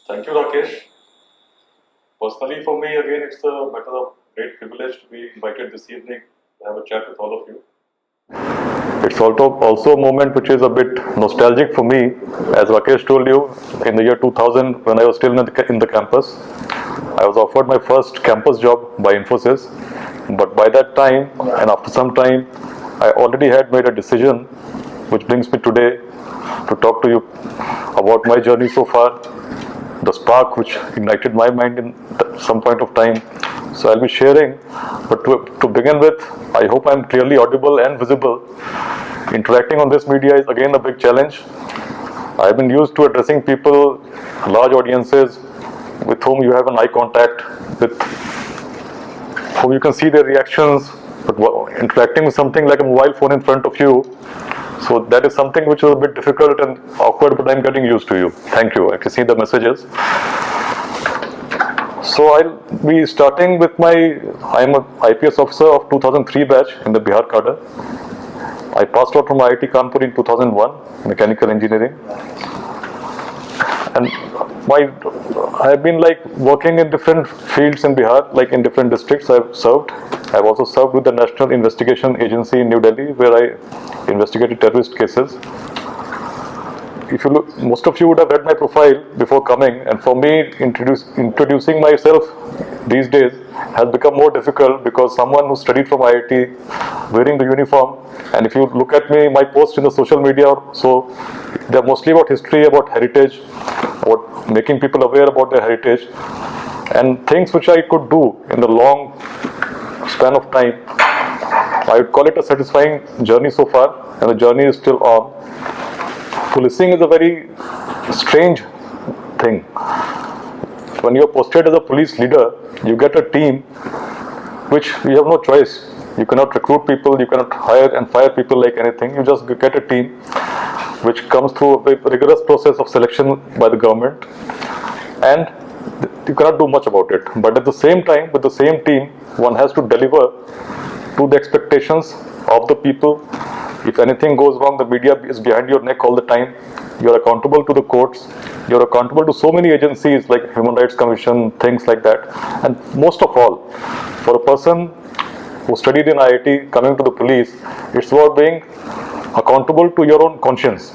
Thank you, Rakesh. Personally, for me, again, it's a matter of great privilege to be invited this evening to have a chat with all of you. It's also a moment which is a bit nostalgic for me. As Rakesh told you, in the year 2000, when I was still in the campus, I was offered my first campus job by Infosys. But by that time, and after some time, I already had made a decision, which brings me today to talk to you about my journey so far, the spark which ignited my mind in some point of time. So I'll be sharing, but to begin with, I hope I'm clearly audible and visible. Interacting on this media is again a big challenge. I've been used to addressing people, large audiences, with whom you have an eye contact, with whom you can see their reactions, but interacting with something like a mobile phone in front of you, so that is something which is a bit difficult and awkward, but I'm getting used to you. Thank you. I can see the messages. So I'll be starting with I'm an IPS officer of 2003 batch in the Bihar cadre. I passed out from IIT Kanpur in 2001, mechanical engineering. And I've been working in different fields in Bihar, like in different districts I've served. I've also served with the National Investigation Agency in New Delhi, where I investigated terrorist cases. If you look, most of you would have read my profile before coming, and for me, introducing myself these days has become more difficult because someone who studied from IIT, wearing the uniform, and if you look at me, my posts in the social media, so they're mostly about history, about heritage, about making people aware about their heritage, and things which I could do in the long span of time. I would call it a satisfying journey so far, and the journey is still on. Policing is a very strange thing. When you're posted as a police leader, you get a team which you have no choice. You cannot recruit people, you cannot hire and fire people like anything. You just get a team which comes through a rigorous process of selection by the government, and you cannot do much about it. But at the same time, with the same team, one has to deliver to the expectations of the people. If anything goes wrong, the media is behind your neck all the time. You're accountable to the courts. You're accountable to so many agencies like Human Rights Commission, things like that. And most of all, for a person who studied in IIT coming to the police, it's about being accountable to your own conscience.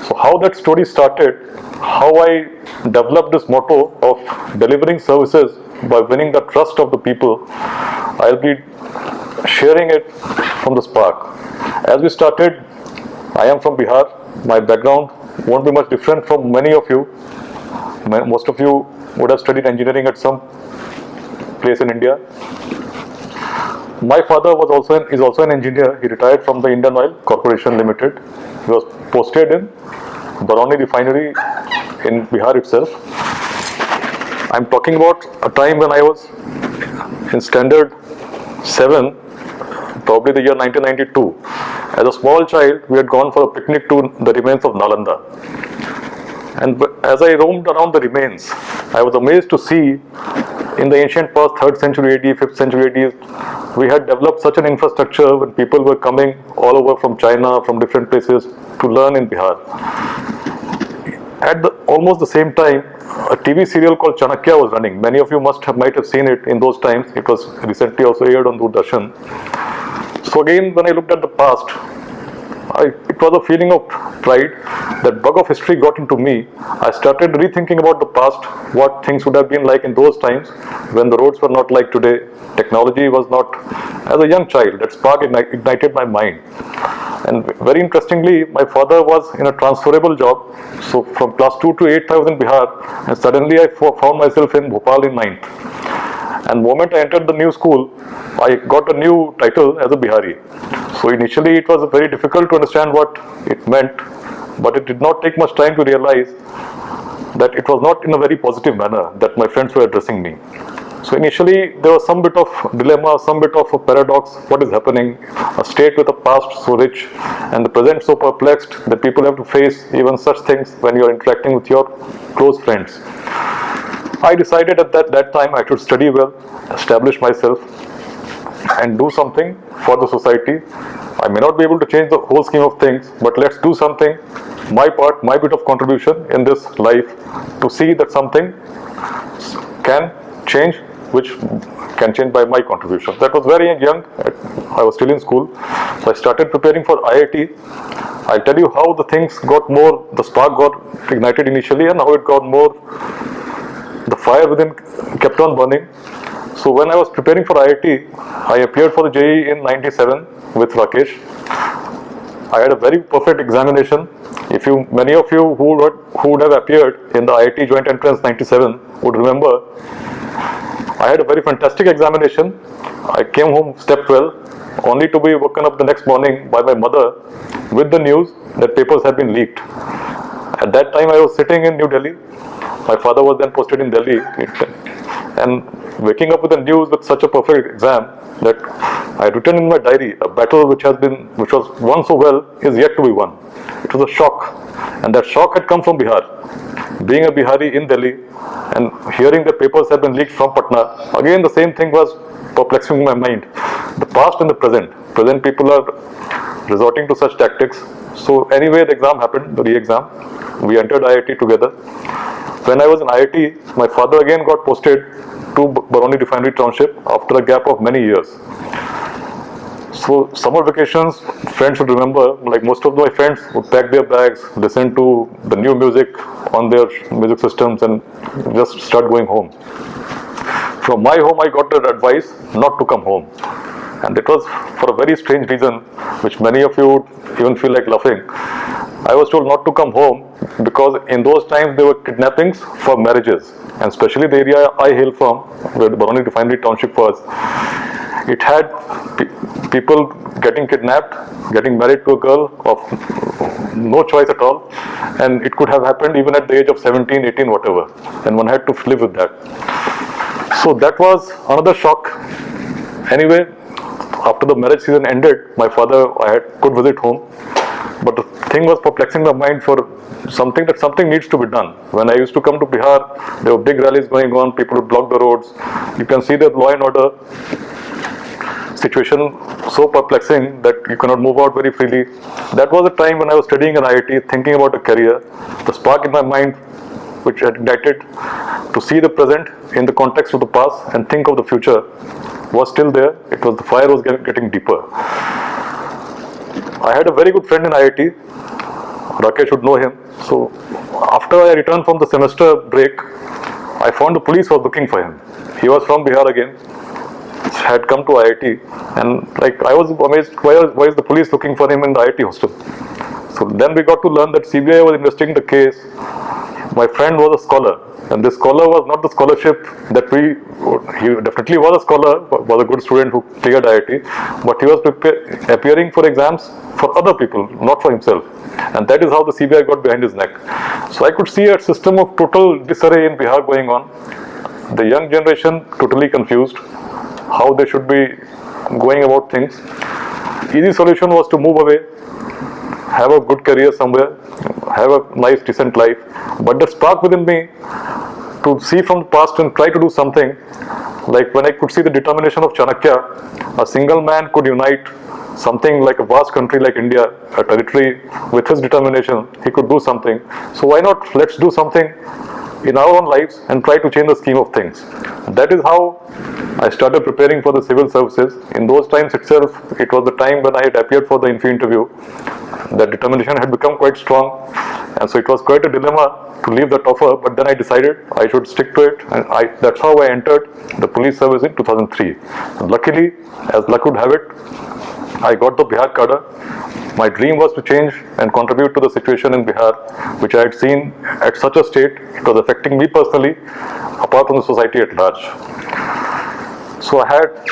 So how that story started, how I developed this motto of delivering services by winning the trust of the people, I'll be sharing it from the spark. As we started, I am from Bihar. My background won't be much different from many of you. Most of you would have studied engineering at some place in India. My father is also an engineer. He retired from the Indian Oil Corporation Limited. He was posted in Barauni refinery in Bihar itself. I'm talking about a time when I was in standard 7, probably the year 1992. As a small child, we had gone for a picnic to the remains of Nalanda. And as I roamed around the remains, I was amazed to see in the ancient past, 3rd century AD, 5th century AD, we had developed such an infrastructure when people were coming all over from China, from different places to learn in Bihar. At almost the same time, a TV serial called Chanakya was running. Many of you might have seen it in those times. It was recently also aired on Doordarshan. So again, when I looked at the past, it was a feeling of pride. That bug of history got into me. I started rethinking about the past, what things would have been like in those times when the roads were not like today. Technology was not. As a young child, that spark ignited my mind. And very interestingly, my father was in a transferable job. So from class 2 to 8th, I was in Bihar, and suddenly I found myself in Bhopal in 9th. And the moment I entered the new school, I got a new title as a Bihari. So initially it was very difficult to understand what it meant, but it did not take much time to realize that it was not in a very positive manner that my friends were addressing me. So initially there was some bit of dilemma, some bit of a paradox. What is happening? A state with a past so rich and the present so perplexed that people have to face even such things when you are interacting with your close friends. I decided at that time I should study well, establish myself, and do something for the society. I may not be able to change the whole scheme of things, but let's do something, my part, my bit of contribution in this life, to see that something can change, which can change by my contribution. That was very young. I was still in school. So I started preparing for IIT. I'll tell you how the things got more, the spark got ignited initially, and how it got more, the fire within kept on burning. So when I was preparing for IIT, I appeared for the JEE in 97 with Rakesh. I had a very perfect examination. Many of you who would have appeared in the IIT Joint Entrance 97 would remember, I had a very fantastic examination. I came home step well, only to be woken up the next morning by my mother with the news that papers had been leaked. At that time I was sitting in New Delhi. My father was then posted in Delhi, and waking up with the news with such a perfect exam that I had written in my diary, a battle which was won so well is yet to be won. It was a shock, and that shock had come from Bihar. Being a Bihari in Delhi and hearing the papers had been leaked from Patna, again the same thing was perplexing my mind. The past and the present. Present people are resorting to such tactics. So anyway, the exam happened, the re-exam. We entered IIT together. When I was in IIT, my father again got posted to Baroni Refinery Township after a gap of many years. So summer vacations, friends would remember, like most of my friends would pack their bags, listen to the new music on their music systems and just start going home. From my home, I got the advice not to come home. And it was for a very strange reason, which many of you would even feel like laughing. I was told not to come home because in those times there were kidnappings for marriages, and especially the area I hail from, where the Baroni Refinery Township was, it had people getting kidnapped, getting married to a girl of no choice at all, and it could have happened even at the age of 17, 18, whatever, and one had to live with that. So that was another shock. Anyway, after the marriage season ended, my father, could visit home, but the thing was perplexing my mind for something needs to be done. When I used to come to Bihar, there were big rallies going on, people would block the roads. You can see the law and order situation so perplexing that you cannot move out very freely. That was a time when I was studying in IIT, thinking about a career. The spark in my mind, which had ignited to see the present in the context of the past and think of the future, was still there. It was, the fire was getting deeper. I had a very good friend in IIT. Rakesh would know him. So after I returned from the semester break, I found the police was looking for him. He was from Bihar again, had come to IIT, and I was amazed, why is the police looking for him in the IIT hostel? So then we got to learn that CBI was investigating the case. My friend was a scholar, and this scholar was not the scholarship that he definitely was a scholar, was a good student who cleared IIT, but he was appearing for exams for other people, not for himself. And that is how the CBI got behind his neck. So I could see a system of total disarray in Bihar going on. The young generation totally confused how they should be going about things. Easy solution was to move away, have a good career somewhere, have a nice decent life. But the spark within me to see from the past and try to do something, like when I could see the determination of Chanakya, a single man could unite something like a vast country like India, a territory, with his determination, he could do something. So why not, let's do something in our own lives and try to change the scheme of things. That is how I started preparing for the civil services. In those times itself, it was the time when I had appeared for the Infi interview. That determination had become quite strong, and so it was quite a dilemma to leave that offer, but then I decided I should stick to it, and that's how I entered the police service in 2003. And luckily, as luck would have it, I got the Bihar cadre. My dream was to change and contribute to the situation in Bihar, which I had seen at such a state, it was affecting me personally, apart from the society at large. So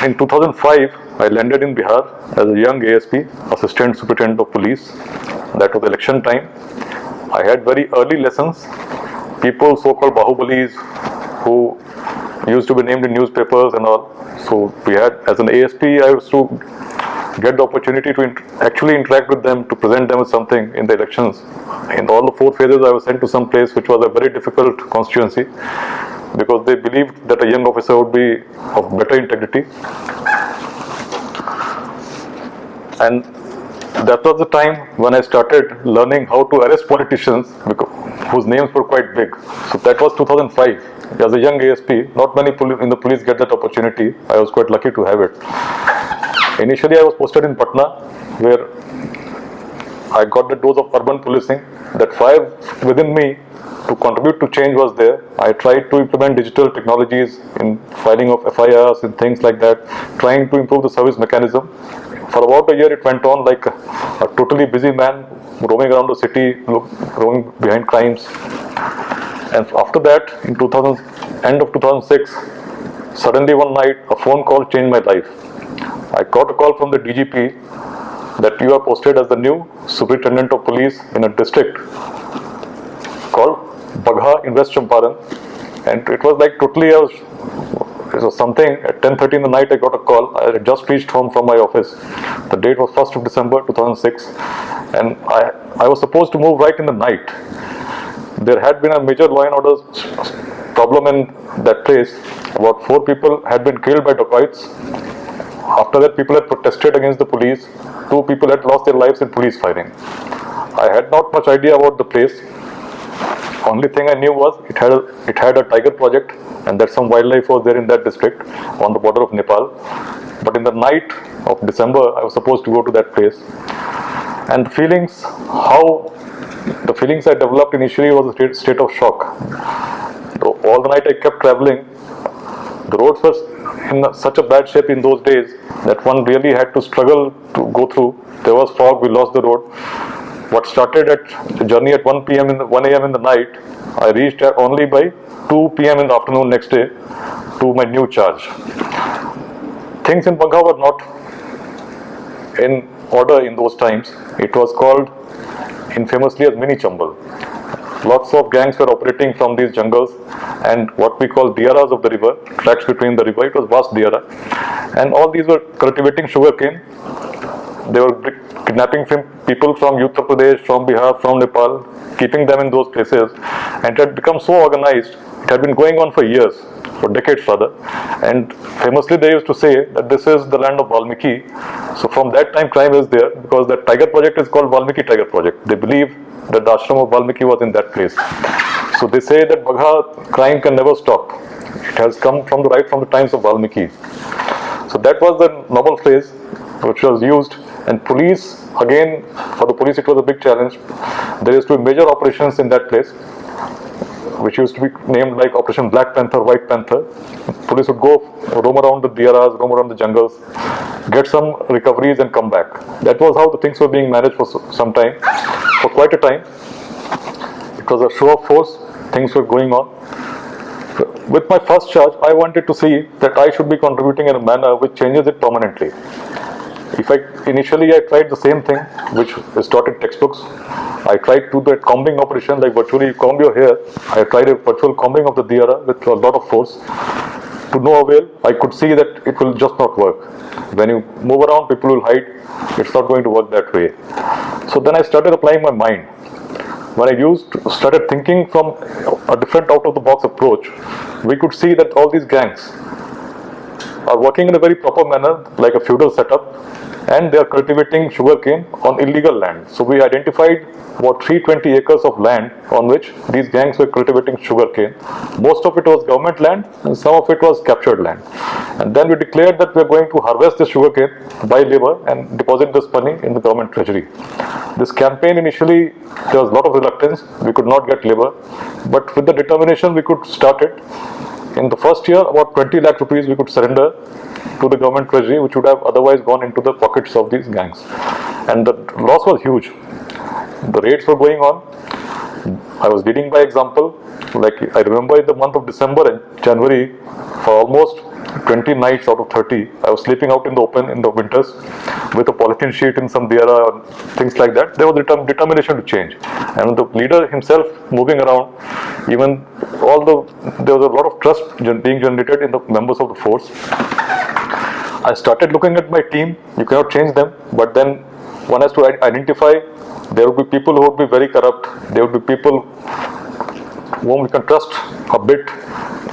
in 2005, I landed in Bihar as a young ASP, Assistant Superintendent of Police. That was election time. I had very early lessons. People, so-called Bahubalis, who used to be named in newspapers and all. So we had, as an ASP, I used to get the opportunity to actually interact with them, to present them with something in the elections. In all the 4 phases, I was sent to some place which was a very difficult constituency, because they believed that a young officer would be of better integrity. And that was the time when I started learning how to arrest politicians whose names were quite big. So that was 2005. As a young ASP, not many in the police get that opportunity. I was quite lucky to have it. Initially, I was posted in Patna, where I got the dose of urban policing. That fire within me to contribute to change was there. I tried to implement digital technologies in filing of FIRs and things like that, trying to improve the service mechanism. For about a year, it went on like a totally busy man, roaming around the city, roaming behind crimes. And after that, in end of 2006, suddenly one night, a phone call changed my life. I got a call from the DGP that you are posted as the new superintendent of police in a district called Bagha in West Champaran. And it was like totally, it was something. At 10:30 in the night, I got a call. I had just reached home from my office. The date was 1st of December 2006. And I was supposed to move right in the night. There had been a major law and order problem in that place. About 4 people had been killed by dacoits. After that, people had protested against the police. 2 people had lost their lives in police firing. I had not much idea about the place. Only thing I knew was it had a tiger project, and that some wildlife was there in that district on the border of Nepal. But in the night of December, I was supposed to go to that place. And the feelings I developed initially was a state of shock. All the night I kept traveling. The roads were in such a bad shape in those days that one really had to struggle to go through. There was fog, we lost the road. What started at the journey at 1 a.m. in the night, I reached only by 2 p.m. in the afternoon next day to my new charge. Things in Bagha were not in order in those times. It was called infamously as mini Chambal. Lots of gangs were operating from these jungles and what we call diaras of the river, tracks between the river. It was vast diara, and all these were cultivating sugarcane. They were kidnapping people from Uttar Pradesh, from Bihar, from Nepal, keeping them in those places, and it had become so organized. It had been going on for years, for decades rather, and famously they used to say that this is the land of Valmiki. So from that time crime is there, because that tiger project is called Valmiki Tiger Project. They believe that the ashram of Valmiki was in that place. So they say that Bagha crime can never stop. It has come from the times of Valmiki. So that was the noble phrase which was used. And police, again, for the police it was a big challenge. There used to be major operations in that place, which used to be named like Operation Black Panther, White Panther. Police would go roam around the diaras, roam around the jungles, get some recoveries and come back. That was how the things were being managed for some time, for quite a time. It was a show of force, things were going on. With my first charge, I wanted to see that I should be contributing in a manner which changes it permanently. Initially I tried the same thing which is taught in textbooks. I tried to do that combing operation, like virtually you comb your hair. I tried a virtual combing of the diara with a lot of force. To no avail. I could see that it will just not work. When you move around, people will hide. It's not going to work that way. So then I started applying my mind. When I started thinking from a different out-of-the-box approach, we could see that all these gangs are working in a very proper manner, like a feudal setup, and they are cultivating sugarcane on illegal land. So we identified about 320 acres of land on which these gangs were cultivating sugarcane. Most of it was government land and some of it was captured land. And then we declared that we are going to harvest the sugarcane by labor and deposit this money in the government treasury. This campaign initially, there was a lot of reluctance. We could not get labor, but with the determination we could start it. In the first year, about 20 lakh rupees we could surrender to the government treasury, which would have otherwise gone into the pockets of these gangs. And the loss was huge. The raids were going on. I was leading by example. Like I remember in the month of December and January, for almost 20 nights out of 30, I was sleeping out in the open in the winters with a polythene sheet in some diara or things like that. There was determination to change. And the leader himself moving around, even there was a lot of trust being generated in the members of the force. I started looking at my team. You cannot change them, but then one has to identify. There would be people who would be very corrupt. There would be people whom we can trust a bit.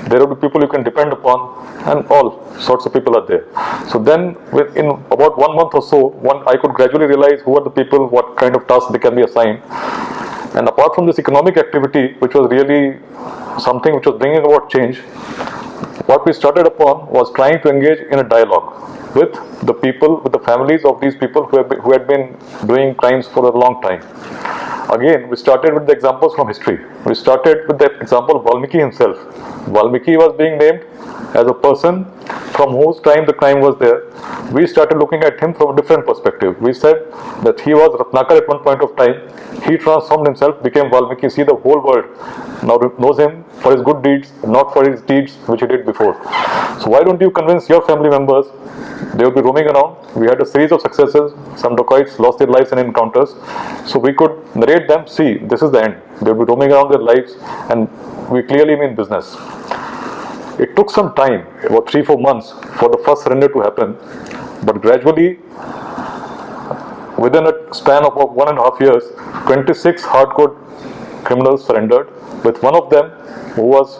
there will be people you can depend upon, and all sorts of people are there. So then within about 1 month or so, I could gradually realize who are the people, what kind of tasks they can be assigned. And apart from this economic activity, which was really something which was bringing about change, what we started upon was trying to engage in a dialogue with the people, with the families of these people who had been doing crimes for a long time. Again, we started with the examples from history. We started with the example of Valmiki himself. Valmiki was being named as a person from whose time the crime was there. We started looking at him from a different perspective. We said that he was Ratnakar at one point of time. He transformed himself, became Valmiki. See, the whole world now knows him for his good deeds, not for his deeds which he did before. So why don't you convince your family members? They would be roaming around. We had a series of successes. Some dacoits lost their lives in encounters. So we could narrate them, see, this is the end. They would be roaming around their lives, and we clearly mean business. It took some time, about 3-4 months, for the first surrender to happen. But gradually, within a span of about 1.5 years, 26 hardcore criminals surrendered, with one of them who was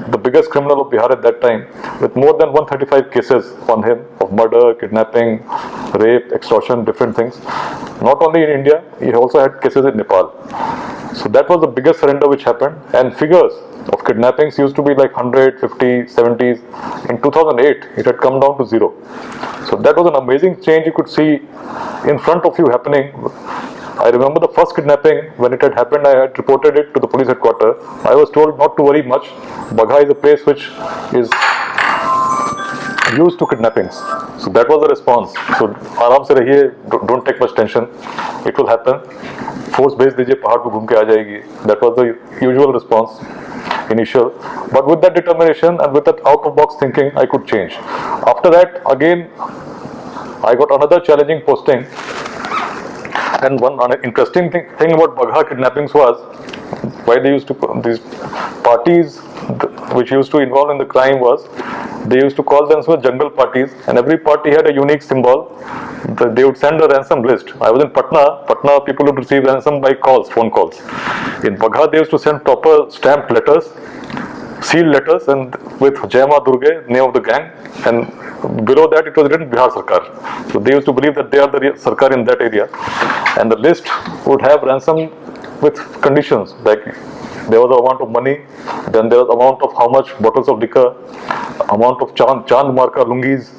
the biggest criminal of Bihar at that time, with more than 135 cases on him of murder, kidnapping, rape, extortion, different things. Not only in India, he also had cases in Nepal. So that was the biggest surrender which happened, and figures of kidnappings used to be like 100, 50, 70s. In 2008, it had come down to 0. So that was an amazing change you could see in front of you happening. I remember the first kidnapping, when it had happened, I had reported it to the police headquarters. I was told not to worry much. Bagha is a place which is used to kidnappings. So that was the response. So आराम से रहिए, don't take much tension. It will happen. Force भेज दीजिए, पहाड़ पे घूम के आ जाएगी. That was the usual response, initial. But with that determination and with that out-of-box thinking, I could change. After that, again, I got another challenging posting. And one interesting thing about Bagha kidnappings was, why they used to, these parties which used to involve in the crime was, they used to call themselves jungle parties, and every party had a unique symbol. They would send a ransom list. I was in Patna people would receive ransom by calls, phone calls. In Bagha they used to send proper stamped letters, sealed letters, and with Jai Ma Durga, name of the gang, and below that it was written Bihar Sarkar. So they used to believe that they are the Sarkar in that area, and the list would have ransom with conditions, like there was an amount of money, then there was amount of how much bottles of liquor, amount of chand marka lungis,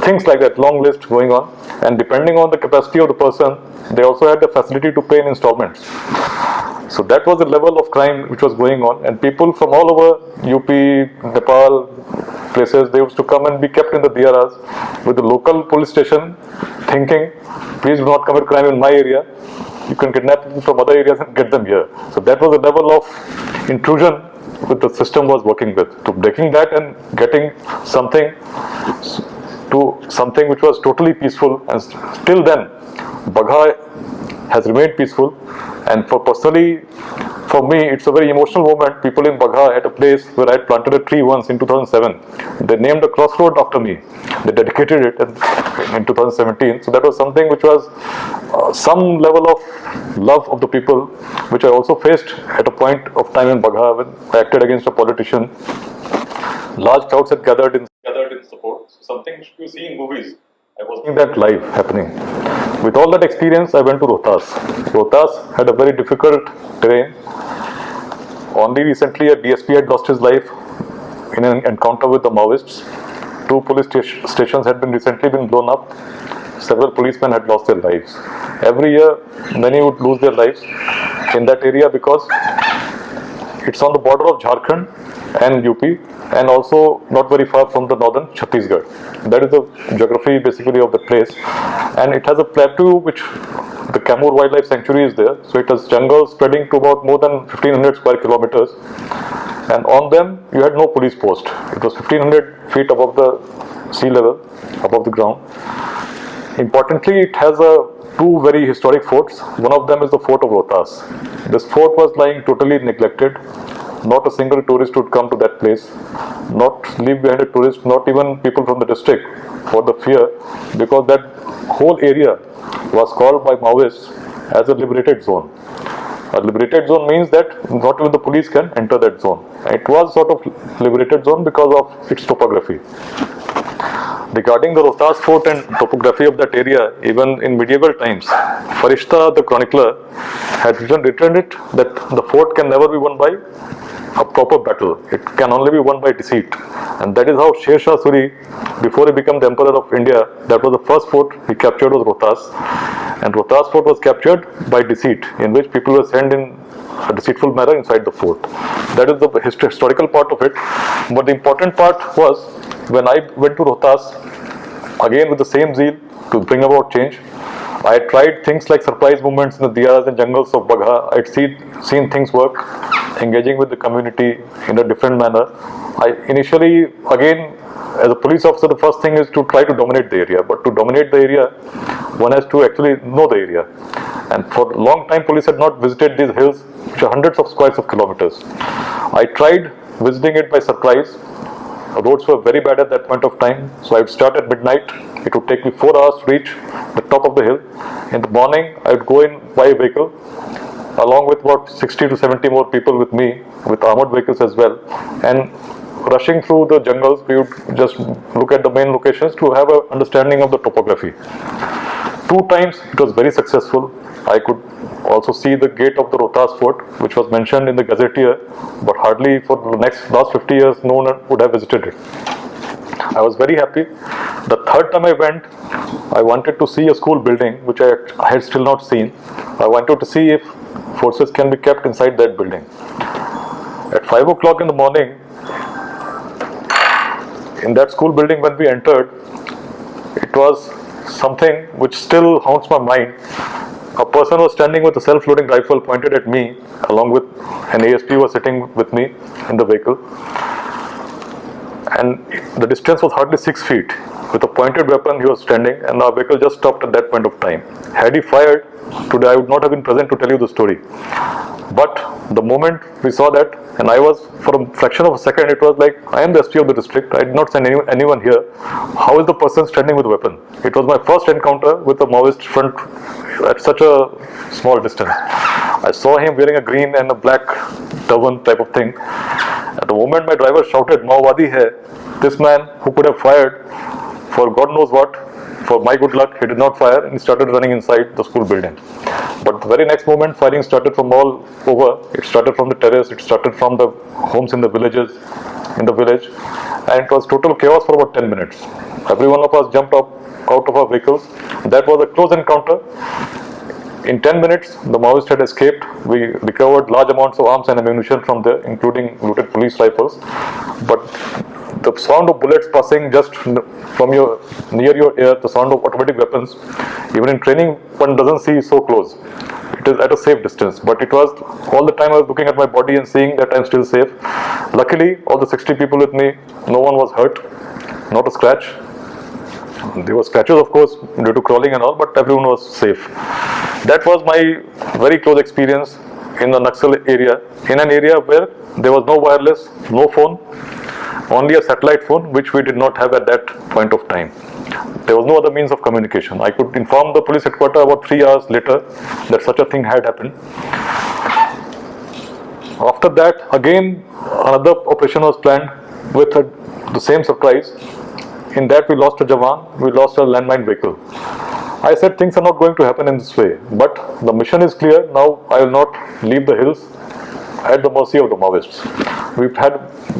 things like that, long list going on. And depending on the capacity of the person, they also had the facility to pay in installments. So that was the level of crime which was going on, and people from all over UP, Nepal, places, they used to come and be kept in the DRRs with the local police station thinking, please do not commit crime in my area. You can kidnap people from other areas and get them here. So that was the level of intrusion which the system was working with. To breaking that and getting something to something which was totally peaceful, and till then, Bagha has remained peaceful. And personally, for me, it's a very emotional moment. People in Bagha, at a place where I had planted a tree once in 2007, they named a crossroad after me. They dedicated it in 2017. So that was something which was some level of love of the people, which I also faced at a point of time in Bagha when I acted against a politician. Large crowds had gathered in support. So something you see in movies. I was seeing that live happening. With all that experience, I went to Rohtas. Rohtas had a very difficult terrain. Only recently, a DSP had lost his life in an encounter with the Maoists. 2 police stations had recently been blown up. Several policemen had lost their lives. Every year, many would lose their lives in that area because it's on the border of Jharkhand and UP, and also not very far from the northern Chhattisgarh. That is the geography basically of the place, and it has a plateau which the Camur Wildlife Sanctuary is there. So it has jungles spreading to about more than 1500 square kilometers, and on them you had no police post. It was 1500 feet above the sea level, above the ground. Importantly, it has 2 very historic forts. One of them is the fort of Rohtas. This fort was lying totally neglected. Not a single tourist would come to that place, not leave behind a tourist, not even people from the district, for the fear, because that whole area was called by Maoists as a liberated zone. A liberated zone means that not even the police can enter that zone. It was sort of liberated zone because of its topography. Regarding the Rohtas fort and topography of that area, even in medieval times, Farishta, the chronicler, had written it that the fort can never be won by a proper battle. It can only be won by deceit. And that is how Sher Shah Suri, before he became the emperor of India, that was the first fort he captured was Rohtas. And Rohtas fort was captured by deceit, in which people were sent in a deceitful manner inside the fort. That is the historical part of it. But the important part was when I went to Rohtas, again with the same zeal to bring about change. I tried things like surprise movements in the diyas and jungles of Bagha. I'd seen things work, engaging with the community in a different manner. I initially, again, as a police officer, the first thing is to try to dominate the area. But to dominate the area, one has to actually know the area. And for a long time, police had not visited these hills, which are hundreds of squares of kilometers. I tried visiting it by surprise. Roads were very bad at that point of time, so I would start at midnight. It would take me 4 hours to reach the top of the hill. In the morning, I would go in by a vehicle, along with about 60 to 70 more people with me, with armored vehicles as well. And rushing through the jungles, we would just look at the main locations to have an understanding of the topography. 2 times it was very successful. I could also see the gate of the Rohtas fort, which was mentioned in the gazetteer, but hardly for the last 50 years no one would have visited it. I was very happy. The third time I went, I wanted to see a school building, which I had still not seen. I wanted to see if forces can be kept inside that building. At 5 o'clock in the morning, in that school building when we entered, it was something which still haunts my mind. A person was standing with a self-loading rifle pointed at me, along with an ASP was sitting with me in the vehicle. And the distance was hardly 6 feet. With a pointed weapon, he was standing, and our vehicle just stopped at that point of time. Had he fired, today I would not have been present to tell you the story. But the moment we saw that, and I was, for a fraction of a second, it was like, I am the SP of the district, I did not send anyone here. How is the person standing with a weapon? It was my first encounter with a Maoist front at such a small distance. I saw him wearing a green and a black turban type of thing. At the moment my driver shouted, Maowadi hai, this man who could have fired for God knows what, for my good luck, he did not fire and he started running inside the school building. But the very next moment, firing started from all over. It started from the terrace, it started from the homes in the village, and it was total chaos for about 10 minutes. Every one of us jumped up out of our vehicles. That was a close encounter. In 10 minutes, the Maoist had escaped. We recovered large amounts of arms and ammunition from there, including looted police rifles. But the sound of bullets passing just from near your ear, the sound of automatic weapons, even in training, one doesn't see so close. It is at a safe distance. But it was all the time I was looking at my body and seeing that I'm still safe. Luckily, all the 60 people with me, no one was hurt, not a scratch. There were scratches, of course, due to crawling and all, but everyone was safe. That was my very close experience in the Naxal area, in an area where there was no wireless, no phone, only a satellite phone, which we did not have at that point of time. There was no other means of communication. I could inform the police headquarters about 3 hours later that such a thing had happened. After that, again, another operation was planned with the same surprise. In that, we lost a Jawan, we lost a landmine vehicle. I said things are not going to happen in this way, but the mission is clear. Now I will not leave the hills at the mercy of the Maoists. We've had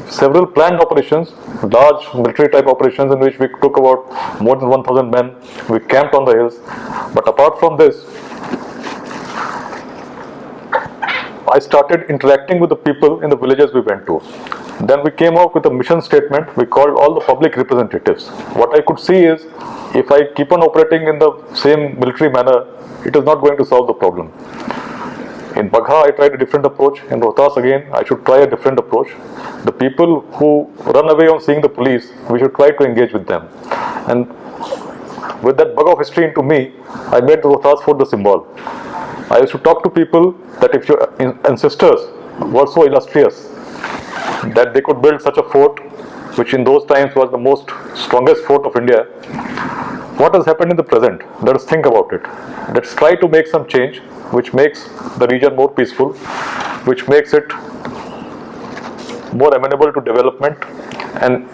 several planned operations, large military type operations in which we took about more than 1,000 men. We camped on the hills. But apart from this, I started interacting with the people in the villages we went to. Then we came up with a mission statement. We called all the public representatives. What I could see is, if I keep on operating in the same military manner, it is not going to solve the problem. In Bagha, I tried a different approach. In Rohtas, again, I should try a different approach. The people who run away on seeing the police, we should try to engage with them. And with that bug of history into me, I made the Rohtas fort the symbol. I used to talk to people that if your ancestors were so illustrious that they could build such a fort, which in those times was the most strongest fort of India, what has happened in the present? Let us think about it. Let's try to make some change which makes the region more peaceful, which makes it more amenable to development. And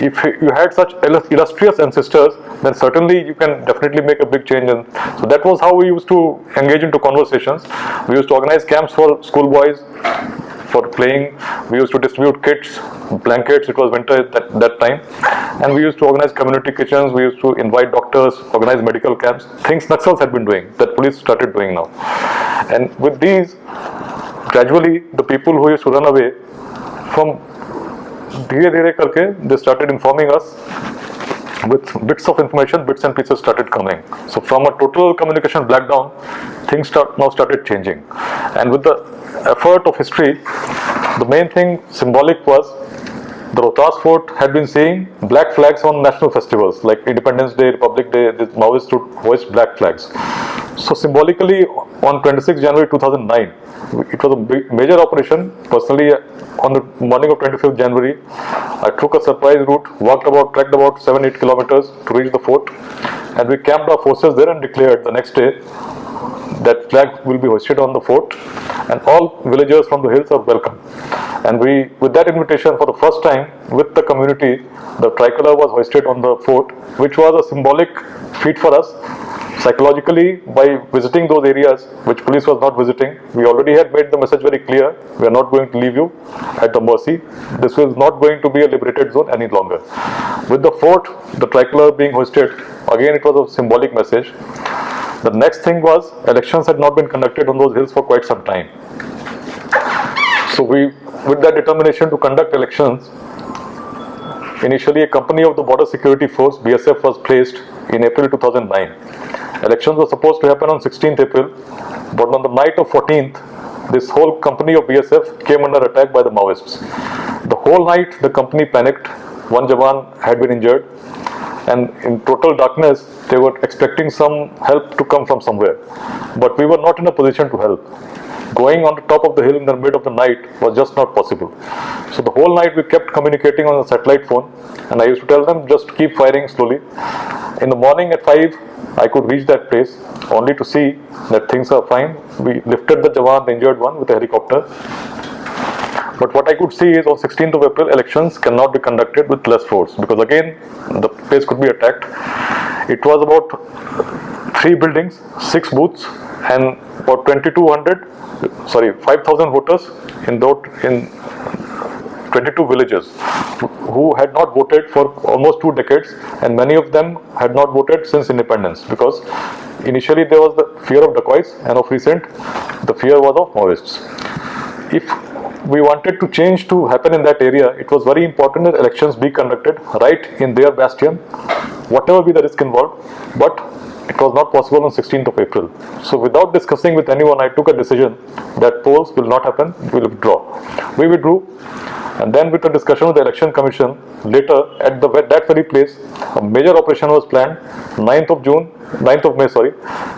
if you had such illustrious ancestors, then certainly you can definitely make a big change. And so that was how we used to engage into conversations. We used to organize camps for schoolboys for playing. We used to distribute kits, blankets. It was winter at that time, and we used to organize community kitchens. We used to invite doctors, organize medical camps, things Naxals had been doing that police started doing now. And with these, gradually the people who used to run away from धीरे-धीरे करके they started informing us with bits of information, bits and pieces started coming. So from a total communication blackdown, things now started changing. And with the effort of history, the main thing symbolic was the Rohtas Fort had been seeing black flags on national festivals like Independence Day, Republic Day. The Maoists would hoist black flags. So symbolically, on 26 January 2009, it was a major operation. Personally, on the morning of 25th January, I took a surprise route, trekked about 7-8 kilometers to reach the fort, and we camped our forces there and declared the next day that flag will be hoisted on the fort, and all villagers from the hills are welcome. And we, with that invitation, for the first time with the community, the tricolor was hoisted on the fort, which was a symbolic feat for us. Psychologically, by visiting those areas which police was not visiting, we already had made the message very clear: we are not going to leave you at the mercy. This is not going to be a liberated zone any longer. With the fort, the tricolor being hoisted, again it was a symbolic message. The next thing was, elections had not been conducted on those hills for quite some time. So we, with that determination to conduct elections, initially a company of the Border Security Force, BSF, was placed in April 2009. Elections were supposed to happen on 16th April, but on the night of 14th, this whole company of BSF came under attack by the Maoists. The whole night the company panicked. One Jawan had been injured, and in total darkness they were expecting some help to come from somewhere, but we were not in a position to help. Going on the top of the hill in the mid of the night was just not possible. So the whole night we kept communicating on the satellite phone, and I used to tell them just keep firing slowly. In the morning at 5, I could reach that place only to see that things are fine. We lifted the Jawan, the injured one, with a helicopter. But what I could see is on 16th of April, elections cannot be conducted with less force, because again the place could be attacked. It was about 3 buildings, 6 booths, and about 5,000 voters in 22 villages who had not voted for almost 2 decades, and many of them had not voted since independence, because initially there was the fear of dacoits, and of recent the fear was of Maoists. If we wanted to change to happen in that area, it was very important that elections be conducted right in their bastion, whatever be the risk involved, but it was not possible on 16th of April. So without discussing with anyone, I took a decision that polls will not happen, we will withdraw. We withdrew, and then with a discussion with the Election Commission, later at that very place, a major operation was planned. 9th of May,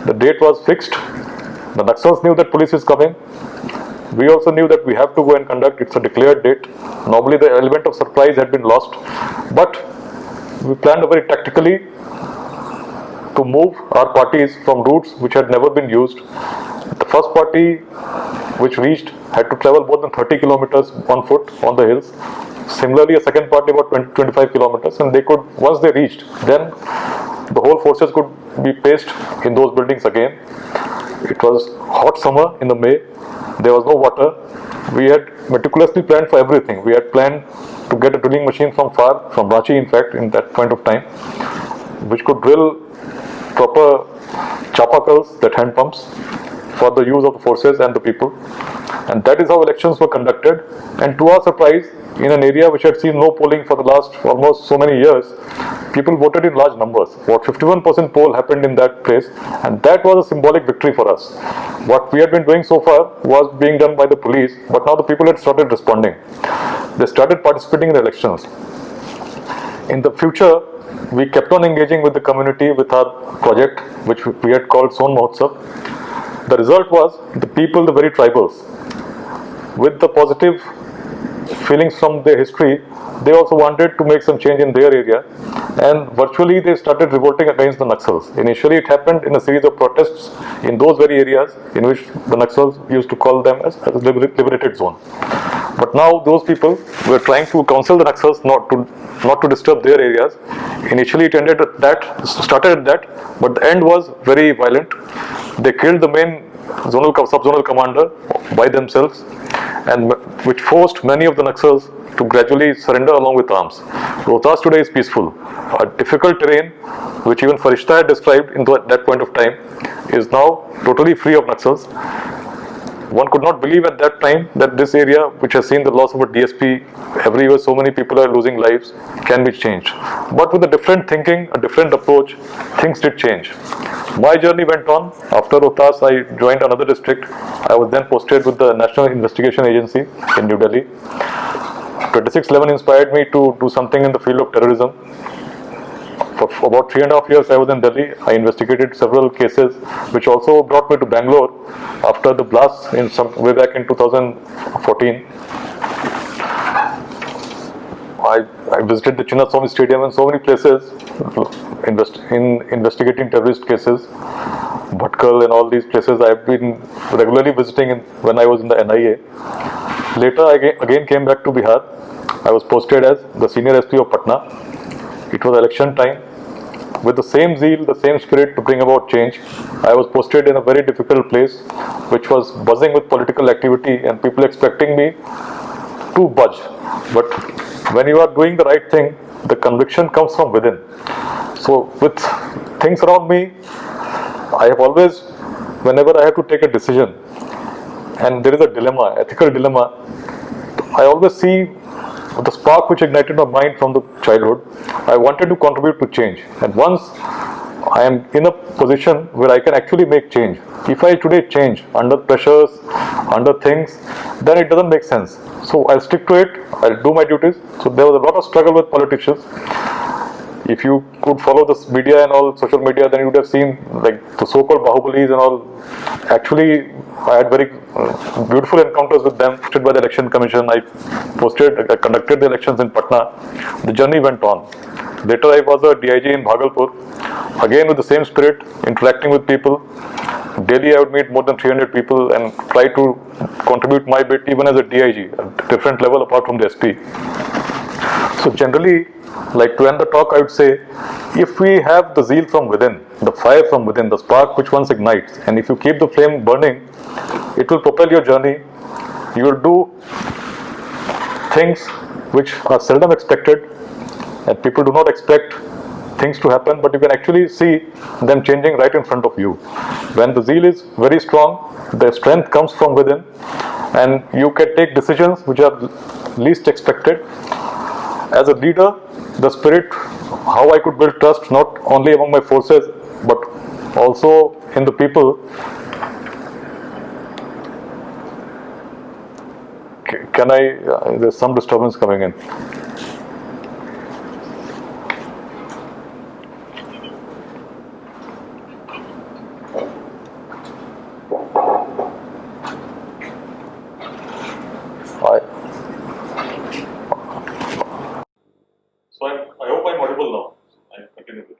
the date was fixed. The Naxals knew that police is coming. We also knew that we have to go and conduct. It's a declared date. Normally the element of surprise had been lost, but we planned very tactically to move our parties from routes which had never been used. The first party which reached had to travel more than 30 kilometers on foot on the hills. Similarly, a second party about 20-25 kilometers, and they could, once they reached, then the whole forces could be placed in those buildings again. It was hot summer in the May. There was no water. We had meticulously planned for everything. We had planned to get a drilling machine from far, from Ranchi in fact, in that point of time, which could drill proper chapakals, that hand pumps, for the use of the forces and the people. And that is how elections were conducted. And to our surprise, in an area which had seen no polling for the last almost so many years, people voted in large numbers. About 51% poll happened in that place, and that was a symbolic victory for us. What we had been doing so far was being done by the police, but now the people had started responding. They started participating in the elections. In the future, we kept on engaging with the community with our project, which we had called Son Mahotsav. The result was the people, the very tribals, with the positive feelings from their history, they also wanted to make some change in their area, and virtually they started revolting against the Naxals. Initially it happened in a series of protests in those very areas in which the Naxals used to call them as liberated zone. But now those people were trying to counsel the Naxals not to disturb their areas. Initially it started at that, but the end was very violent. They killed the main sub-zonal commander by themselves, and which forced many of the Naxals to gradually surrender along with arms. Rohtas today is peaceful. A difficult terrain, which even Farishta had described at that point of time, is now totally free of Naxals. One could not believe at that time that this area, which has seen the loss of a DSP, everywhere so many people are losing lives, can be changed. But with a different thinking, a different approach, things did change. My journey went on. After Rohtas, I joined another district. I was then posted with the National Investigation Agency in New Delhi. 2611 inspired me to do something in the field of terrorism. For about 3.5 years I was in Delhi. I investigated several cases, which also brought me to Bangalore after the blast way back in 2014. I visited the Chinnaswamy Stadium and so many places investigating terrorist cases. Bhatkal and all these places I have been regularly visiting when I was in the NIA. Later I again came back to Bihar. I was posted as the senior SP of Patna. It was election time. With the same zeal, the same spirit to bring about change, I was posted in a very difficult place, which was buzzing with political activity and people expecting me to budge. But when you are doing the right thing, the conviction comes from within. So with things around me, I have always, whenever I have to take a decision, and there is a dilemma, ethical dilemma, I always see the spark which ignited my mind from the childhood. I wanted to contribute to change, and once I am in a position where I can actually make change, if I today change under pressures, under things, then it doesn't make sense. So I'll stick to it, I'll do my duties. So there was a lot of struggle with politicians. If you could follow this media and all social media, then you would have seen like the so-called Bahubalis and all. Actually, I had very beautiful encounters with them. By the Election Commission, I conducted the elections in Patna. The journey went on. Later, I was a DIG in Bhagalpur. Again, with the same spirit, interacting with people. Daily, I would meet more than 300 people and try to contribute my bit, even as a DIG, a different level apart from the SP. So generally, like to end the talk, I would say, if we have the zeal from within, the fire from within, the spark which once ignites, and if you keep the flame burning, it will propel your journey. You will do things which are seldom expected, and people do not expect things to happen, but you can actually see them changing right in front of you. When the zeal is very strong, the strength comes from within, and you can take decisions which are least expected. As a leader, the spirit, how I could build trust not only among my forces but also in the people. Can I, there's some disturbance coming in. I hope I'm audible now. I continue with.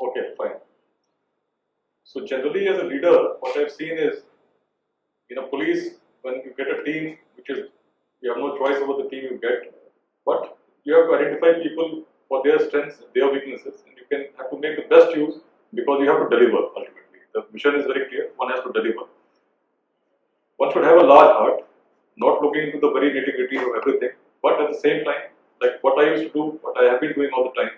Okay, fine. So generally as a leader, what I've seen is, in a police, when you get a team, which is, you have no choice over the team you get, but you have to identify people for their strengths, their weaknesses, and you can have to make the best use because you have to deliver ultimately. The mission is very clear, one has to deliver. One should have a large heart, not looking into the very nitty-gritty of everything, but at the same time, like what I used to do, what I have been doing all the time,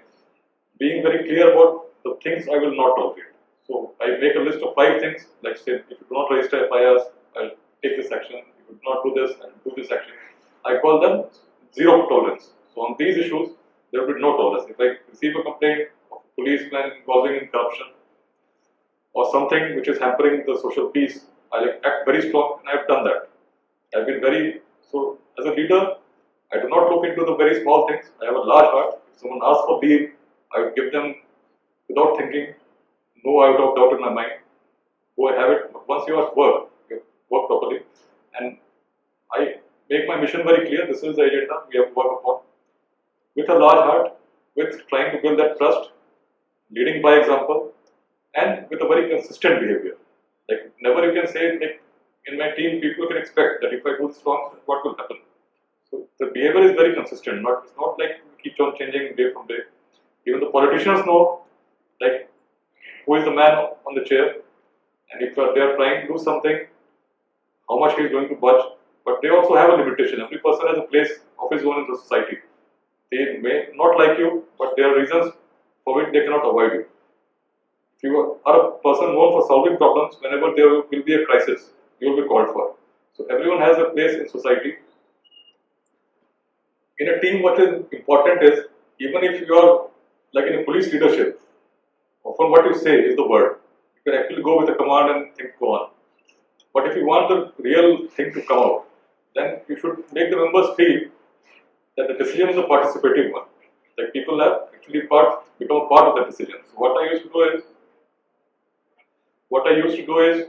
being very clear about the things I will not tolerate. So I make a list of 5 things, like say, if you do not register FIRs, I'll take this action. If you do not do this, I'll do this action. I call them zero tolerance. So on these issues, there will be no tolerance. If I receive a complaint of a policeman involving in corruption or something which is hampering the social peace, I'll act very strong, and I've done that. I've been very, so as a leader, I do not look into the very small things. I have a large heart. If someone asks for leave, I would give them without thinking, no out of doubt in my mind. Go and have it. But once you are at work, you work properly. and I make my mission very clear. This is the agenda we have to work upon with a large heart, with trying to build that trust, leading by example, and with a very consistent behavior. Like never you can say like in my team people can expect that if I do this wrong, what will happen. So the behavior is very consistent. It's not like we keep on changing day from day. Even the politicians know like who is the man on the chair, and if they are trying to do something, how much he is going to budge. But they also have a limitation. Every person has a place of his own in the society. They may not like you, but there are reasons for which they cannot avoid you. If you are a person known for solving problems, whenever there will be a crisis, you will be called for. So everyone has a place in society. In a team, what is important is, even if you are like in a police leadership, often what you say is the word. You can actually go with a command and things go on. But if you want the real thing to come out, then you should make the members feel that the decision is a participative one. Like people have actually become a part of the decision. So what I used to do is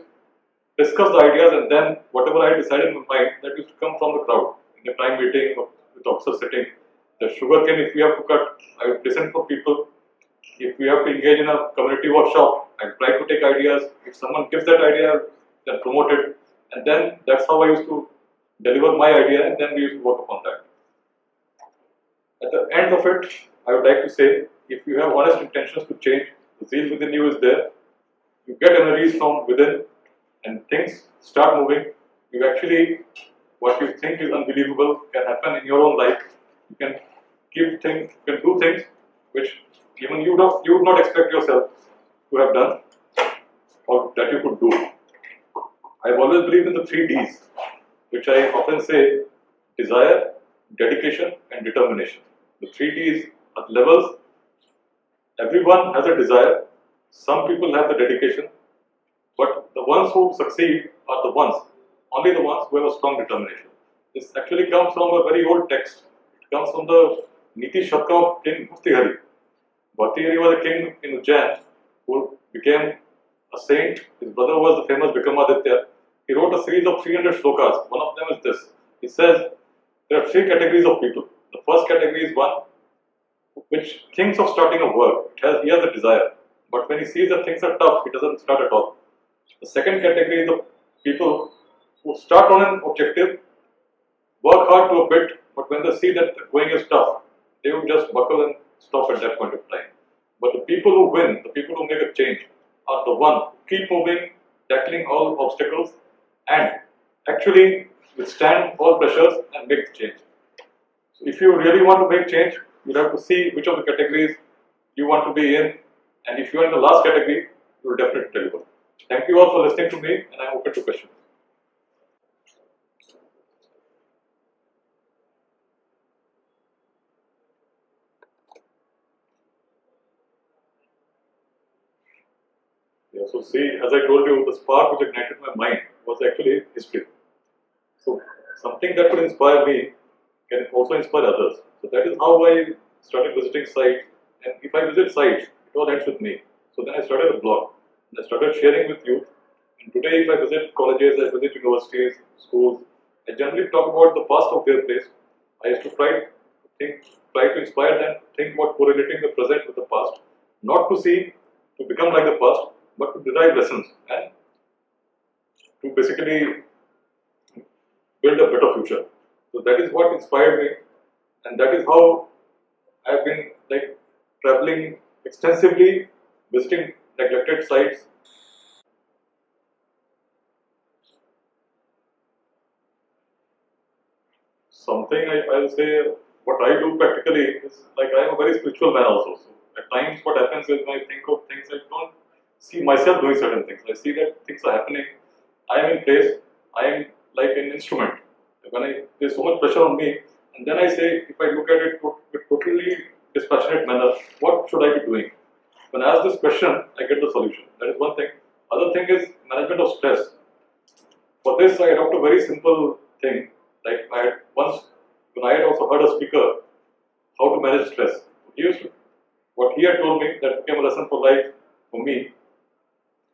discuss the ideas, and then whatever I decided in my mind, that used to come from the crowd in a time meeting or with officer sitting. The sugarcane, if we have to cut, I would listen from people. If we have to engage in a community workshop, I try to take ideas. If someone gives that idea, then promote it, and then that's how I used to deliver my idea, and then we used to work upon that. At the end of it, I would like to say, if you have honest intentions to change, the zeal within you is there. You get energies from within, and things start moving. You actually, what you think is unbelievable can happen in your own life. You can you can do things which even you would not expect yourself to have done or that you could do. I've always believed in the 3 Ds, which I often say: desire, dedication, and determination. The 3 Ds are levels. Everyone has a desire. Some people have the dedication, but the ones who succeed are only the ones who have a strong determination. This actually comes from a very old text. It comes from the Niti Shatka of King Bhartihari. Bhartihari was a king in Ujjain who became a saint. His brother was the famous Vikramaditya. He wrote a series of 300 shlokas. One of them is this. He says there are 3 categories of people. The first category is one which thinks of starting a work. He has a desire, but when he sees that things are tough, he doesn't start at all. The second category is the people who start on an objective, work hard to a bit, but when they see that the going is tough, they will just buckle and stop at that point of time. But the people who win, the people who make a change, are the one who keep moving, tackling all obstacles, and actually withstand all pressures and make the change. So if you really want to make change, you'll have to see which of the categories you want to be in, and if you are in the last category, you will definitely deliver. Thank you all for listening to me, and I'm open to questions. Yeah, so see, as I told you, the spark which ignited my mind was actually history. So something that could inspire me can also inspire others. So that is how I started visiting sites. And if I visit sites, it all ends with me. So then I started a blog and I started sharing with youth. And today, if I visit colleges, I visit universities, schools, I generally talk about the past of their place. I used to try to inspire them, think about correlating the present with the past, not to become like the past, but to derive lessons and to basically build a better future. So that is what inspired me, and that is how I've been like traveling extensively, visiting neglected sites. Something I'll say what I do practically is like I am a very spiritual man also. So at times what happens is when I think of things, I don't see myself doing certain things. I see that things are happening. I am in place. I am like an instrument. There's so much pressure on me, and then I say, if I look at it with totally dispassionate manner, what should I be doing? When I ask this question, I get the solution. That is one thing. Other thing is management of stress. For this, I adopt a very simple thing. Like I had once, when I had also heard a speaker how to manage stress. What he had told me that became a lesson for life for me.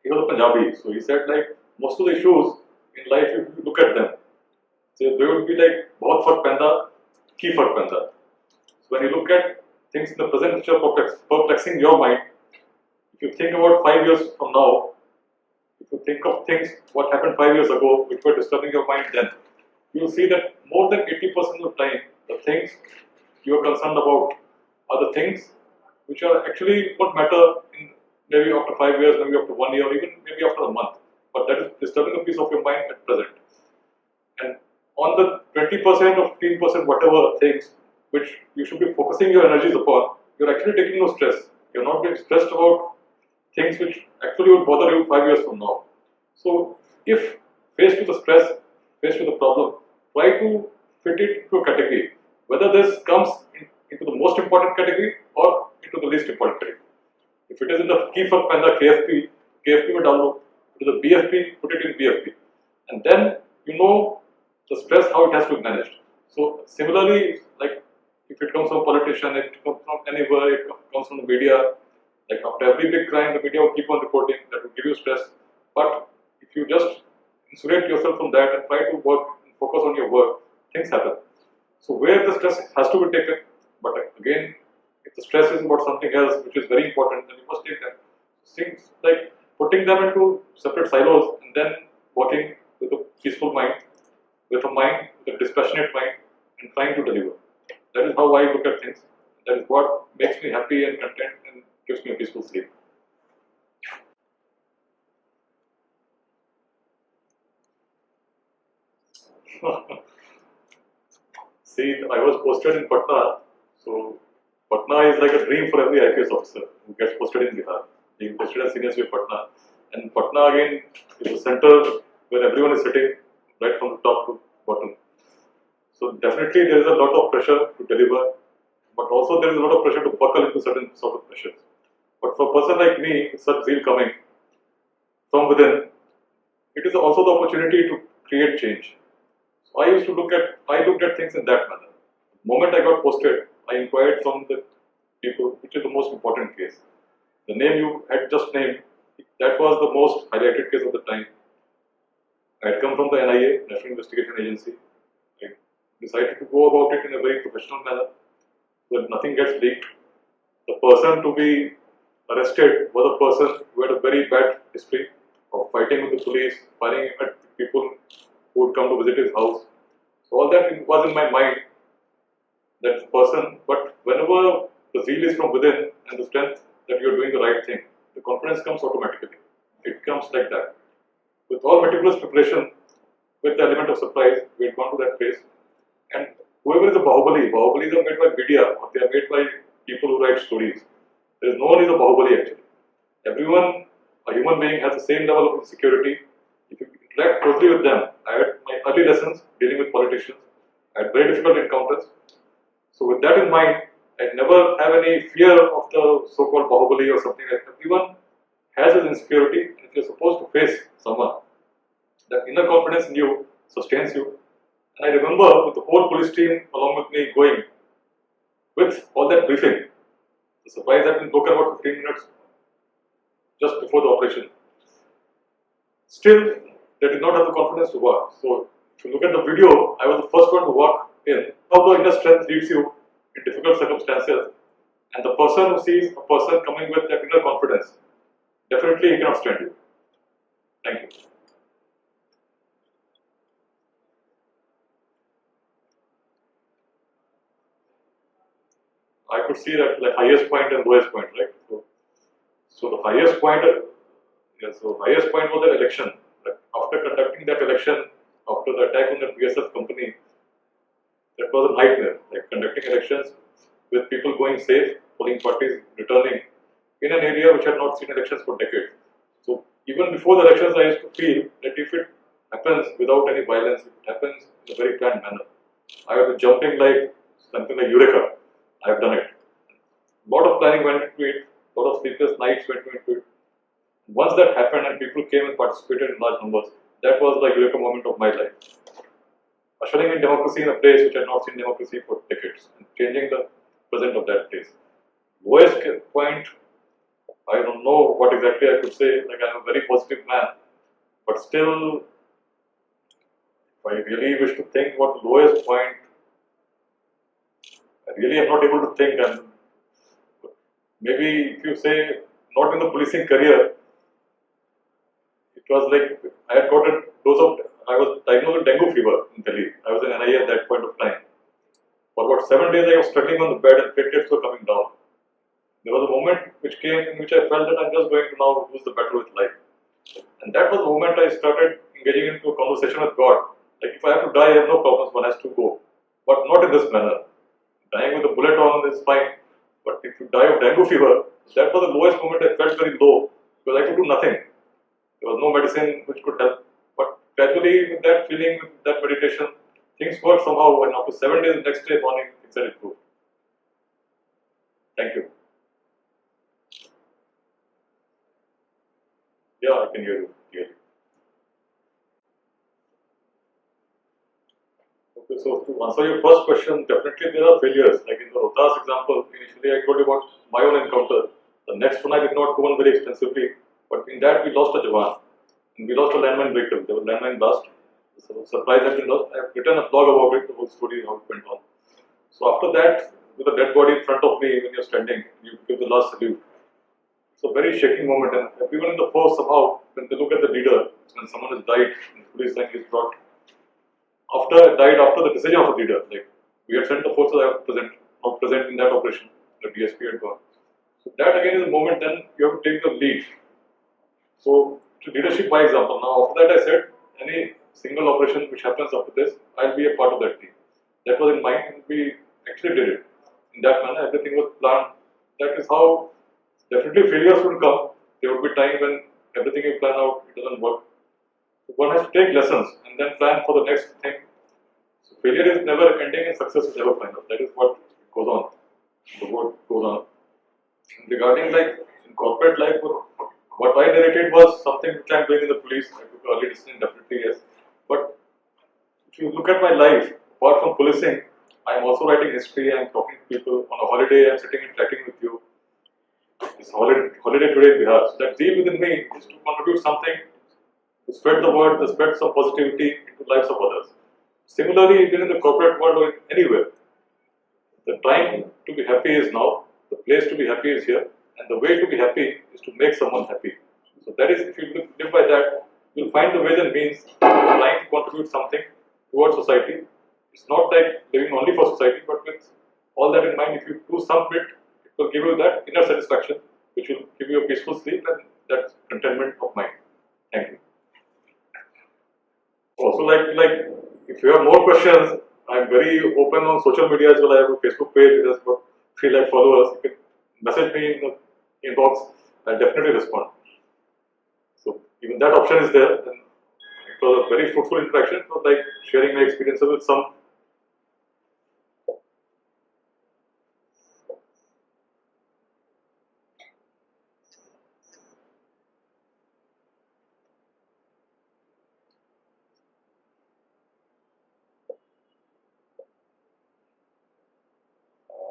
He was a Punjabi, so he said like most of the issues in life, if you look at them, So they would be like बहुत फर्क पैंदा, की फर्क पैंदा. So when you look at things in the present which are perplexing your mind, if you think about 5 years from now, if you think of things what happened 5 years ago which were disturbing your mind then, you will see that more than 80% of the time the things you are concerned about are the things which are actually won't matter in maybe after 5 years, maybe after 1 year, or even maybe after a month. But that is disturbing a piece of your mind at present. And on the 20% or 15%, whatever things which you should be focusing your energies upon, you're actually taking no stress. You're not getting stressed about things which actually would bother you 5 years from now. So, if faced with the stress, faced with the problem, try to fit it into a category. Whether this comes into the most important category or into the least important category. If it is in the key for panda KFP, KFP में डाल लो. If it is a BFP, put it in BFP, and then you know the stress how it has to be managed. So similarly, like if it comes from politician, it comes from anywhere, it comes from the media. Like after every big crime, the media will keep on reporting, that will give you stress. But if you just insulate yourself from that and try to work and focus on your work, things happen. So where the stress has to be taken, but again, if the stress is about something else which is very important, then you must take them. Things like putting them into separate silos and then working with a peaceful mind, with a dispassionate mind, and trying to deliver. That is how I look at things. That is what makes me happy and content and gives me a peaceful sleep. See, I was posted in Patna, so Patna is like a dream for every IPS officer who gets posted in Bihar. Being posted as senior in Patna, and Patna again is a center where everyone is sitting right from the top to bottom. So definitely there is a lot of pressure to deliver, but also there is a lot of pressure to buckle into certain sort of pressures. But for a person like me, with such zeal coming from within, it is also the opportunity to create change. So I looked at things in that manner. The moment I got posted, I inquired from the people, which is the most important case. The name you had just named, that was the most highlighted case of the time. I had come from the NIA, National Investigation Agency. I decided to go about it in a very professional manner, so that nothing gets leaked. The person to be arrested was a person who had a very bad history of fighting with the police, firing at people who would come to visit his house. So all that was in my mind, that person, but whenever the zeal is from within and the strength that you are doing the right thing, the confidence comes automatically. It comes like that. With all meticulous preparation, with the element of surprise, we had gone to that place. And whoever is a Bahubalis are made by media, or they are made by people who write stories. There is no one is a Bahubali actually. Everyone, a human being, has the same level of insecurity. If you interact closely with them, I had my early lessons dealing with politicians. I had very difficult encounters. So with that in mind, I never have any fear of the so-called Bahubali or something like that. Everyone has his insecurity, and if you're supposed to face someone, that inner confidence in you sustains you. And I remember with the whole police team along with me going with all that briefing. The surprise had been broken about 15 minutes just before the operation. Still, they did not have the confidence to walk. So, if you look at the video, I was the first one to walk in. How the inner strength leads you in difficult circumstances, and the person who sees a person coming with that inner confidence, definitely he cannot stand you. Thank you. I could see that like highest point and lowest point, right? So the highest point, highest point was the election. Like after conducting that election, after the attack on the PSF company, that was a nightmare. Like conducting elections with people going safe, polling parties returning in an area which had not seen elections for decades. So even before the elections, I used to feel that if it happens without any violence, if it happens in a very planned manner, I was jumping like something like Eureka. I have done it. A lot of planning went into it, a lot of sleepless nights went into it. Once that happened and people came and participated in large numbers, that was the Eureka moment of my life. Ushering in democracy in a place which had not seen democracy for decades and changing the present of that place. Lowest point, I don't know what exactly I could say, like I'm a very positive man, but still, if I really wish to think what the lowest point, I really am not able to think, and maybe if you say not in the policing career, it was like I had got a dose of, I was diagnosed with dengue fever in Delhi. I was in NIA at that point of time. For about 7 days I was struggling on the bed and platelets were coming down. There was a moment which came in which I felt that I'm just going to now lose the battle with life. And that was the moment I started engaging into a conversation with God. Like, if I have to die, I have no problems, one has to go. But not in this manner. Dying with a bullet on is fine. But if you die of dengue fever, that was the lowest moment. I felt very low because I could do nothing. There was no medicine which could help. But gradually, with that feeling, with that meditation, things worked somehow. And after 7 days, the next day morning, things had improved. Thank you. Yeah, I can hear you clearly. Okay, so to answer your first question, definitely there are failures. Like in the Rohtas example, initially I told you about my own encounter. The next one I did not go on very extensively, but in that we lost a Jawan. And we lost a landmine vehicle. There was landmine blast. So supplies had been lost. I have written a blog about it, the whole story, how it went on. So after that, with a dead body in front of me when you're standing, you give the last salute. It's a very shaking moment, and everyone in the force somehow, when they look at the leader, when someone has died, and the police line is brought, after the decision of the leader, like we had sent the forces, I was not present in that operation, the DSP had gone. So that again is a moment, then you have to take the lead. So to leadership by example. Now after that I said, any single operation which happens after this, I'll be a part of that team. That was in mind, and we actually did it. In that manner, everything was planned. That is how. Definitely failures will come. There will be time when everything you plan out, it doesn't work. So one has to take lessons and then plan for the next thing. So failure is never ending and success is never final. That is what goes on. The word goes on. And regarding like in corporate life, what I narrated was something which I'm doing in the police. I took early decision, definitely yes. But if you look at my life, apart from policing, I'm also writing history, I'm talking to people. On a holiday, I'm sitting and chatting with you. It's holiday today in Bihar. So that zeal within me is to contribute something, to spread the word, to spread some positivity into lives of others. Similarly, even in the corporate world or anywhere, the time to be happy is now, the place to be happy is here, and the way to be happy is to make someone happy. So that is, if you live by that, you'll find the ways and means trying to contribute something towards society. It's not like living only for society, but with all that in mind, if you do some bit, it will give you that inner satisfaction, which will give you a peaceful sleep and that contentment of mind. Thank you. Also, like if you have more questions, I'm very open on social media as well. I have a Facebook page which has got 3 lakh followers. You can message me in the inbox. I'll definitely respond. So even that option is there. And it was a very fruitful interaction. It was like sharing my experiences with some.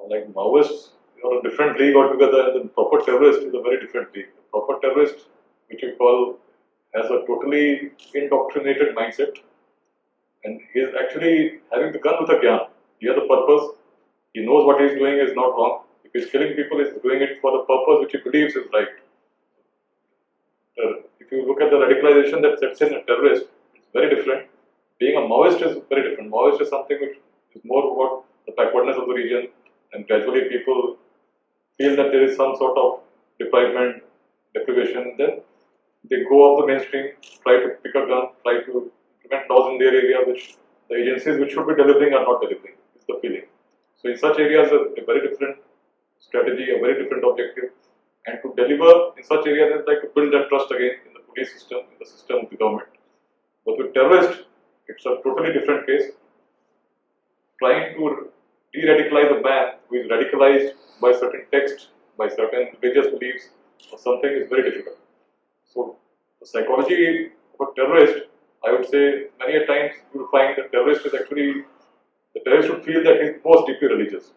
Like Maoists are a different league altogether, and then proper terrorist is a very different league. The proper terrorist, which we call, has a totally indoctrinated mindset, and he is actually having the gun with a gyan. He has a purpose. He knows what he is doing is not wrong. If he is killing people, he is doing it for the purpose which he believes is right. If you look at the radicalization that sets in a terrorist, it's very different. Being a Maoist is very different. Maoist is something which is more about the backwardness of the region, and gradually people feel that there is some sort of deprivation, then they go off the mainstream, try to pick a gun, try to implement laws in their area which the agencies which should be delivering are not delivering, is the feeling. So in such areas, a very different strategy, a very different objective, and to deliver in such areas is like to build that trust again in the police system, in the system of the government. But with terrorists, it's a totally different case. Trying to de-radicalize a man who is radicalized by certain texts, by certain religious beliefs, or something is very difficult. So, the psychology of a terrorist, I would say many a times you will find that terrorist is actually, the terrorist should feel that he is most deeply religious.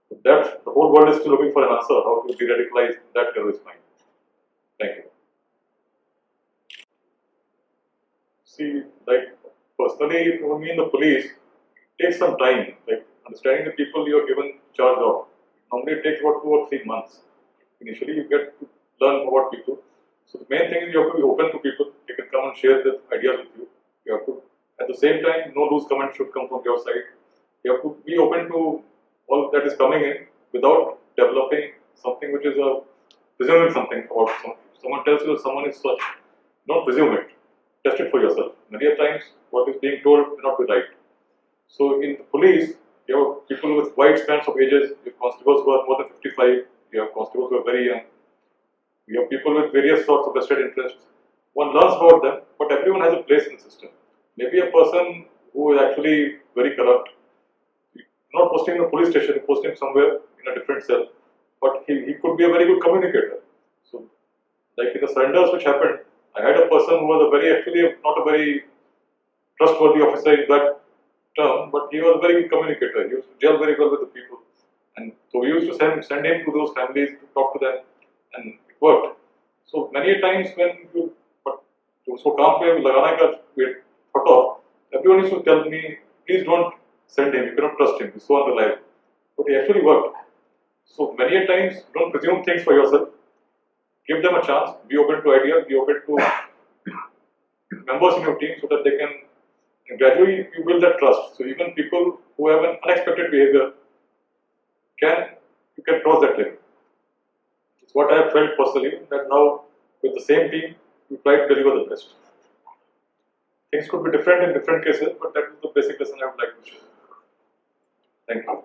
So that the whole world is still looking for an answer how to de-radicalize that terrorist mind. Thank you. See, like personally, for me in the police, it takes some time. Like understanding the people you are given charge of. Normally, it takes about 2 or 3 months. Initially, you get to learn about people. So the main thing is you have to be open to people. They can come and share their ideas with you. You have to, at the same time, no loose comment should come from your side. You have to be open to all that is coming in without developing something which is presuming something about someone. If someone tells you someone is such, don't presume it. Test it for yourself. Many a times, what is being told may not be right. So in the police, you have people with wide spans of ages. You have constables who are more than 55. You have constables who are very young. We have people with various sorts of vested interests. One learns about them, but everyone has a place in the system. Maybe a person who is actually very corrupt, not posting in a police station, posting somewhere in a different cell, but he could be a very good communicator. So, like in the surrenders which happened, I had a person who was actually not a very trustworthy officer in that term, but he was a very good communicator. He used to gel very well with the people. And so we used to send him to those families to talk to them, and it worked. So many times when you, but so काम पे लगाने का thought of, everyone used to tell me, please don't send him, you cannot trust him, he's so unreliable. But he actually worked. So many times, don't presume things for yourself. Give them a chance, be open to ideas, be open to members in your team so that they can, and gradually you build that trust. So even people who have an unexpected behavior, you can cross that limit. It's what I have felt personally, that now with the same team, you try to deliver the best. Things could be different in different cases, but that is the basic lesson I would like to share. Thank you.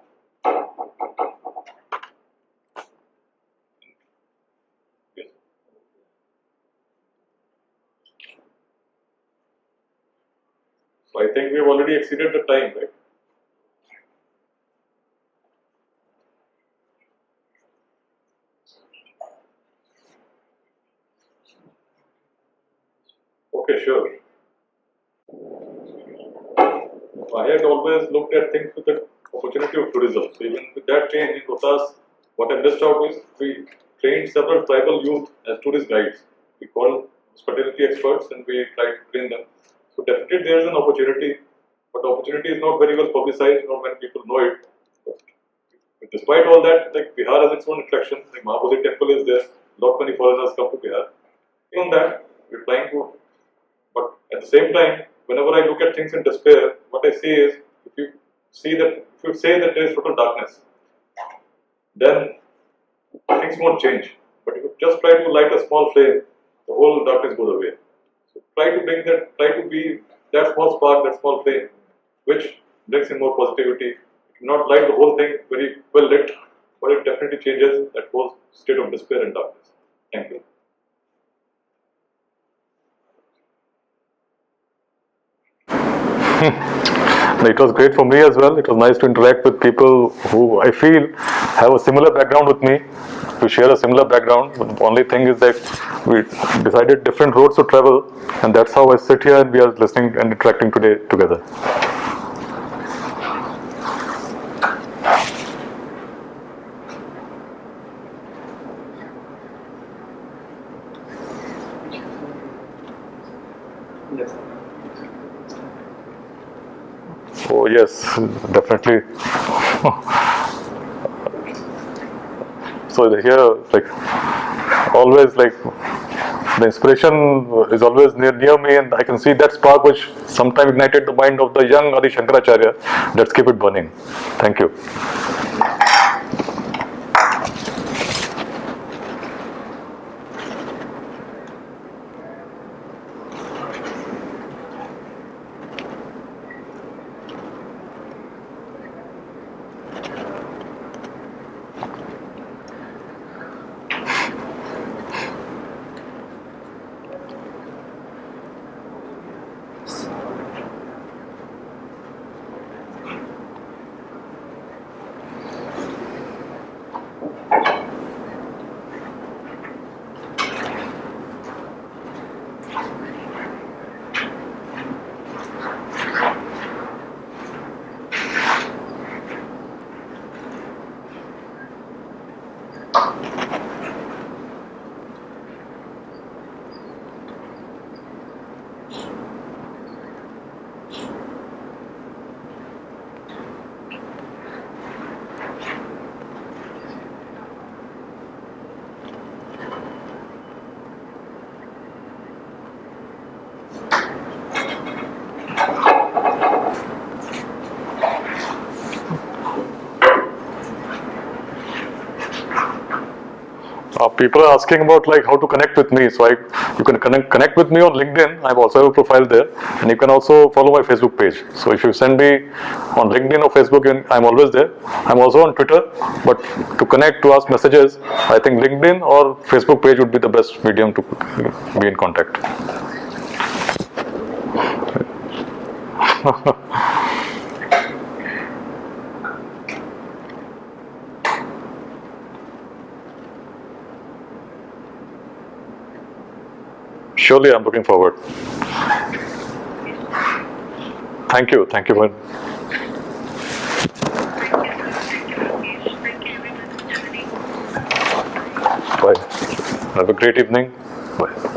Yes. So I think we have already exceeded the time, right? Okay, sure. I had always looked at things with the opportunity of tourism. So even with that change in Rohtas, what I missed out is we trained several tribal youth as tourist guides. We called hospitality experts and we tried to train them. So definitely there is an opportunity, but the opportunity is not very well publicized, not many people know it. But despite all that, like Bihar has its own attraction. The Bahubali temple is there. Lot many foreigners come to Bihar. Beyond that, we're trying to. But at the same time, whenever I look at things in despair, what I see is if you say that there is total darkness, then things won't change. But if you just try to light a small flame, the whole darkness goes away. So try to be that small spark, that small flame, which brings in more positivity. It will not light the whole thing very well lit, but it definitely changes that whole state of despair and darkness. Thank you. It was great for me as well. It was nice to interact with people who I feel have a similar background with me. We share a similar background. But the only thing is that we decided different roads to travel, and that's how I sit here and we are listening and interacting today together. Oh yes, definitely. So here, like always, like the inspiration is always near me, and I can see that spark which sometime ignited the mind of the young Adi Shankaracharya. Let's keep it burning. Thank you. People are asking about like how to connect with me. So you can connect with me on LinkedIn. I also have a profile there, and you can also follow my Facebook page. So if you send me on LinkedIn or Facebook, I'm always there. I'm also on Twitter, but to connect, to ask messages, I think LinkedIn or Facebook page would be the best medium to be in contact. Surely, I'm looking forward. Thank you. Thank you for. Bye. Have a great evening. Bye.